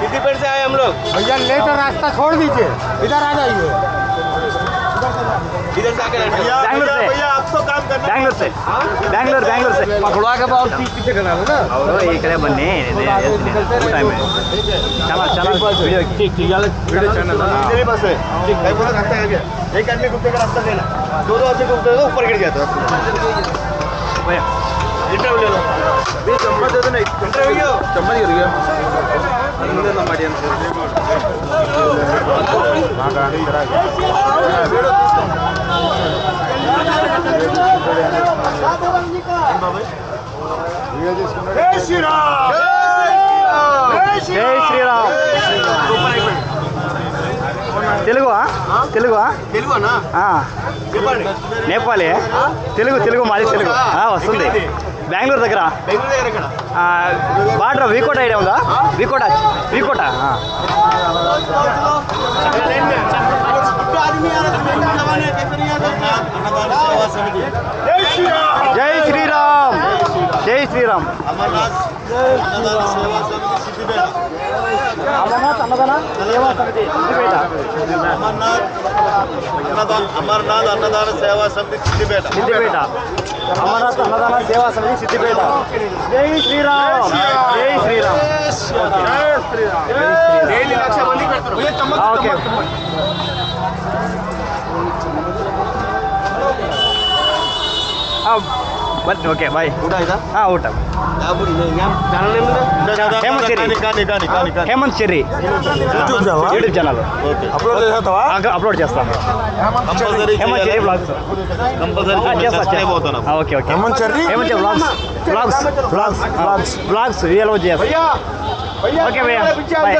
सिद्दीपेट से आए हम लोग। भैया लेट रास्ता छोड़ दीजिए, इधर आ जाइए। इधर से आके बैंगलोर से भैया आप तो काम करना बैंगलोर से बैंगलोर से पकड़वा के बाद पीछे करा लो ना। ಅವರು ಈ ಕಡೆ ಬನ್ನಿ ಟೈಮ್ चला ठीक ठीक यार वीडियो चैनल मेरे पास है ठीक भाई बोला रास्ता है क्या एक आदमी घूमने का रास्ता देना दो आदमी घूमते हो ऊपर गिर जाता है इंटरव्यू ले लो भी चम्मच दे दो ना इंटरव्यू चम्मच गिर गया अंदर ना मारियन जय श्री राम జై శ్రీరామ్ తెలుగువా తెలుగువా తెలుగునా చెప్పండి నేపాలీ తెలుగు మాది తెలుగు వస్తుంది బెంగళూరు దగ్గర బెంగళూరు దగ్గర ఎక్కడ బార్డర్ వీకోట ఐడియా ఉందా వీకోట జై శ్రీరామ్ జై శ్రీరామ్ అమర్నాథ్ అన్నదాన సేవా సమితి సిద్దిపేట అమర్నాథ్ అన్నదాన సేవా సమితి సిద్దిపేట అమర్నాథ్ అన్నదాన సేవా సమితి సిద్దిపేట జై శ్రీరామ్ జై శ్రీరామ్ డైలీ 1,00,000 మంది పెడతారు ఓకే ఓకే బాయ్ ಊಟ ಆಯ್ತಾ ಊಟ Hemanth Cherry YouTube channel upload చేస్తాను Hemanth Cherry blogs okay okay Hemanth Cherry blogs reel చేస్తాను ఓకే భయ్యా బాయ్